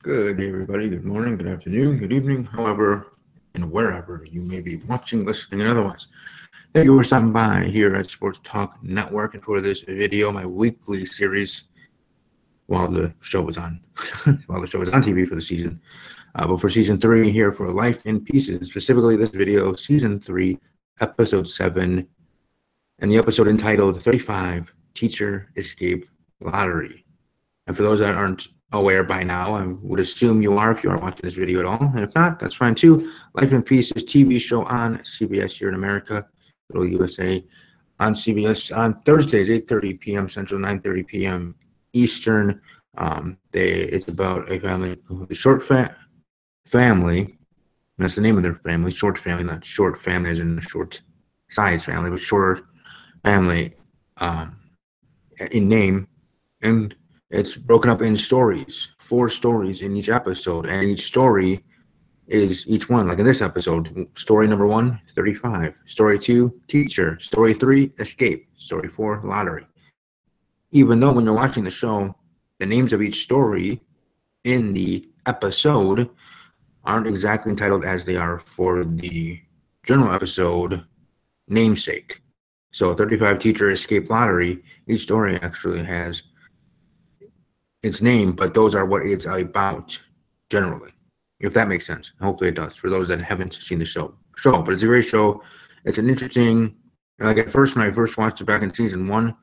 Good day, everybody. Good morning, good afternoon, good evening, however and wherever you may be watching, listening, and otherwise. Thank you for stopping by here at Sports Talk Network and for this video, my weekly series while the show was on, while the show was on TV for the season. But for season 3 here for Life in Pieces, specifically this video, season 3, episode 7, and the episode entitled 35 Teacher Escape Lottery. And for those that aren't aware by now, I would assume you are if you are watching this video at all. And if not, that's fine too. Life in Pieces TV show on CBS here in America, little USA, on CBS on Thursdays, 8:30 p.m. Central, 9:30 p.m. Eastern. It's about a family, the Short family. That's the name of their family, Short family, not short family as in a short size family, but short family in name. And it's broken up in stories, 4 stories in each episode, and each story is each one. Like in this episode, story number 1, 35. Story 2, teacher. Story 3, escape. Story 4, lottery. Even though when you're watching the show, the names of each story in the episode aren't exactly entitled as they are for the general episode namesake. So 35 teacher escape lottery, each story actually has its name, but those are what it's about generally, if that makes sense. Hopefully it does for those that haven't seen the show. But it's a great show. It's an interesting, like at first when I first watched it back in season 1,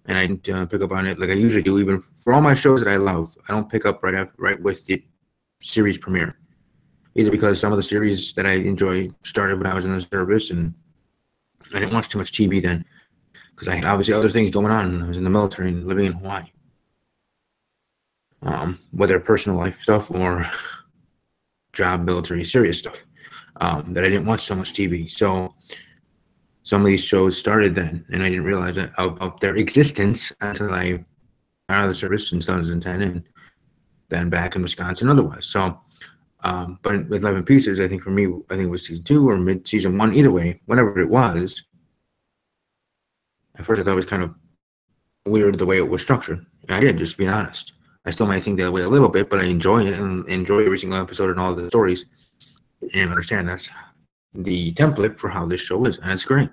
and I didn't pick up on it like I usually do. Even for all my shows that I love, I don't pick up right with the series premiere, either because some of the series that I enjoy started when I was in the service, and I didn't watch too much TV then because I had obviously other things going on. I was in the military and living in Hawaii. Whether personal life stuff or job, military, serious stuff, that I didn't watch so much TV. So some of these shows started then, and I didn't realize that of their existence until I got out of the service in 2010, and then back in Wisconsin otherwise. So, but with 11 Pieces, I think for me, I think it was season 2 or mid-season 1, either way, whenever it was, at first I thought it was kind of weird the way it was structured. And I did, just being honest. I still might think that way a little bit, but I enjoy it and enjoy every single episode and all the stories, and understand that's the template for how this show is, and it's great,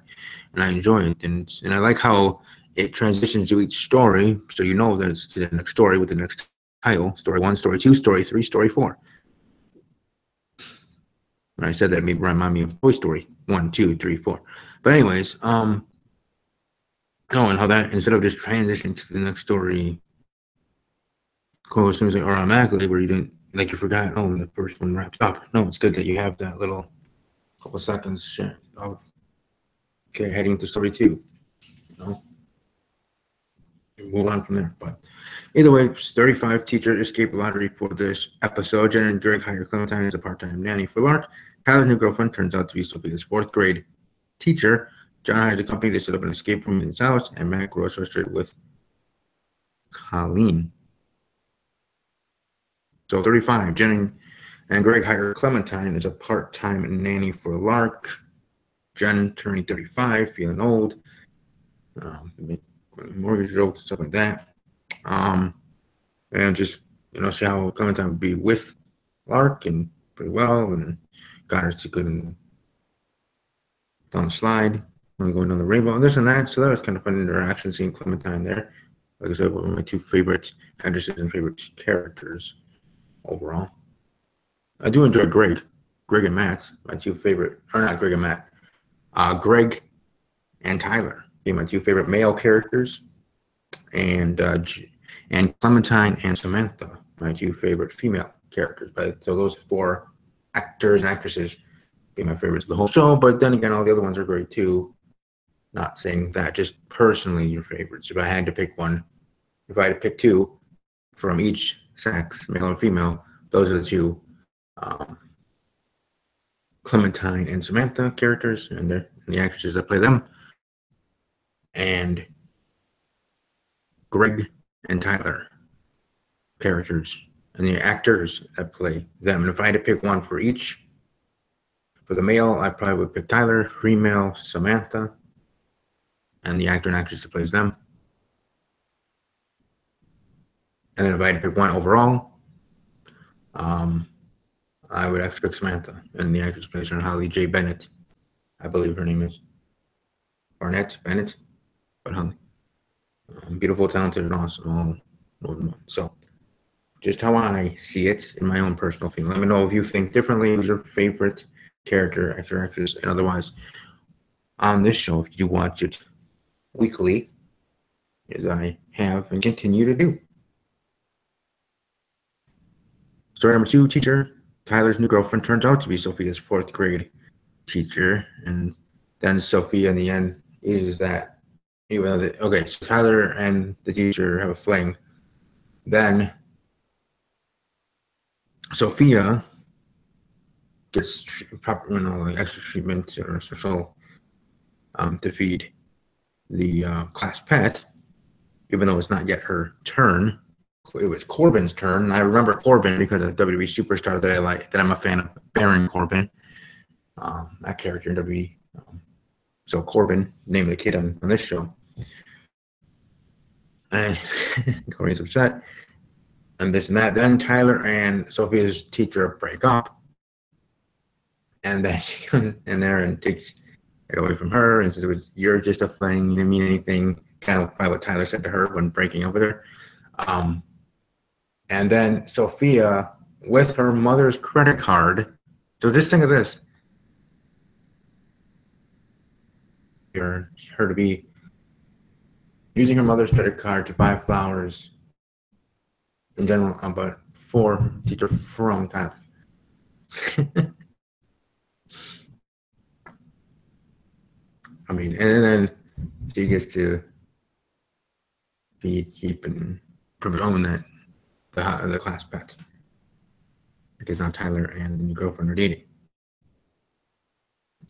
and I enjoy it, and I like how it transitions to each story, so you know that it's to the next story with the next title: story 1, story 2, story 3, story 4. When I said that, it made remind me of Toy Story 1, 2, 3, 4. But anyways, and how that instead of just transitioning to the next story goes seems like automatically where you didn't like you forgot the first one wraps up. No, it's good that you have that little couple seconds of heading to story 2. Move on from there. But either way, 35 teacher escape lottery for this episode. Jen and Greg hire Clementine as a part-time nanny for Lark. Tyler's new girlfriend turns out to be Sophia's 4th grade teacher. John hires a company to set up an escape room in his house, and Matt grows frustrated with Colleen. So 35, Jen and Greg hire Clementine as a part-time nanny for Lark. Jen turning 35, feeling old. Mortgage jokes, stuff like that. And just, see how Clementine would be with Lark and pretty well, and got her to go down the slide, and going down the rainbow, and this and that. So that was kind of fun interaction seeing Clementine there. Like I said, one of my 2 favorite actresses and favorite characters overall. I do enjoy Greg and Matt, my 2 favorite, or not Greg and Matt, Greg and Tyler being my 2 favorite male characters, and Clementine and Samantha, my 2 favorite female characters. But so those 4 actors and actresses be my favorites of the whole show. But then again, all the other ones are great too. Not saying that, just personally your favorites. If I had to pick one, if I had to pick 2 from each sex, male and female, those are the 2 Clementine and Samantha characters, and the actresses that play them, and Greg and Tyler characters and the actors that play them. And if I had to pick one for each, for the male, I probably would pick Tyler, female, Samantha, and the actor and actress that plays them. And then if I had to pick one overall, I would actually pick Samantha, and the actress plays her Holly J. Bennett. I believe her name is Barnett Bennett, but Holly. Beautiful, talented, and awesome. All in one. So, just how I see it in my own personal feeling. Let me know if you think differently. Who's your favorite character, actor, actress, and otherwise on this show? If you watch it weekly, as I have and continue to do. Story number 2, teacher. Tyler's new girlfriend turns out to be Sophia's 4th grade teacher, and then Sophia in the end is that okay, so Tyler and the teacher have a fling. Then Sophia gets proper, like extra treatment or special to feed the class pet, even though it's not yet her turn. It was Corbin's turn. I remember Corbin because of WWE superstar that I like, that I'm a fan of, Baron Corbin, that character in WWE. So Corbin, name of the kid on this show. And Corbin's upset. And this and that. Then Tyler and Sophia's teacher break up. And then she comes in there and takes it away from her and says, "You're just a fling. You didn't mean anything." Kind of by what Tyler said to her when breaking up with her. And then Sophia, with her mother's credit card. So just think of this. Her to be using her mother's credit card to buy flowers in general, but for teacher from Tyler. I mean, and then she gets to keep and pretty much own that the class pet, because now Tyler and the new girlfriend are dating.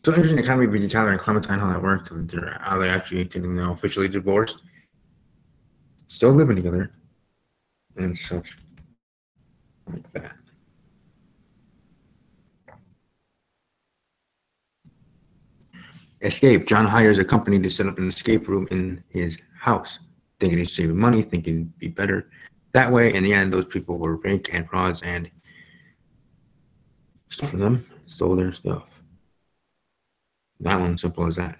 So interesting economy between Tyler and Clementine, how that worked, how they actually getting officially divorced, still living together, and such like that. Escape. John hires a company to set up an escape room in his house, thinking he's saving money, thinking it'd be better that way. In the end, those people were fake and frauds and stole from them, stole their stuff. That one, simple as that.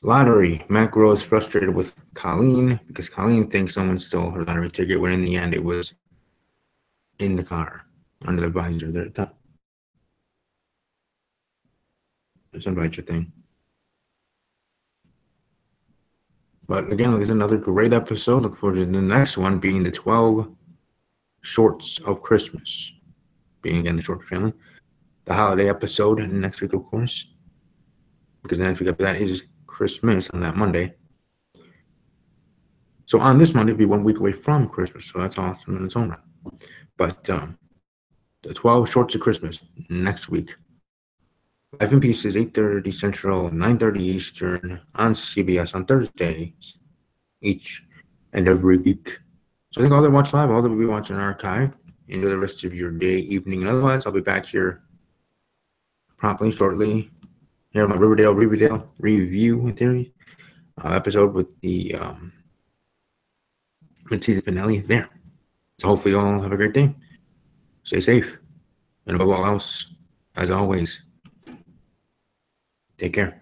Lottery. Matt grows frustrated with Colleen because Colleen thinks someone stole her lottery ticket when in the end it was in the car under the visor there at the top. Just invite your thing. But again, there's another great episode. Look forward to the next one being the 12 Shorts of Christmas. Being again the Short family. The holiday episode next week, of course. Because the next week after that is Christmas on that Monday. So on this Monday, it'll be 1 week away from Christmas. So that's awesome in its own right. But the 12 Shorts of Christmas next week. Life in Pieces, 8:30 Central, 9:30 Eastern on CBS on Thursdays each and every week. So I think all that watch live, all that will be watching archive. Enjoy the rest of your day, evening, and otherwise. I'll be back here promptly, shortly. Here on my Riverdale review theory episode with the mid-season finale there. So hopefully you all have a great day. Stay safe. And above all else, as always, take care.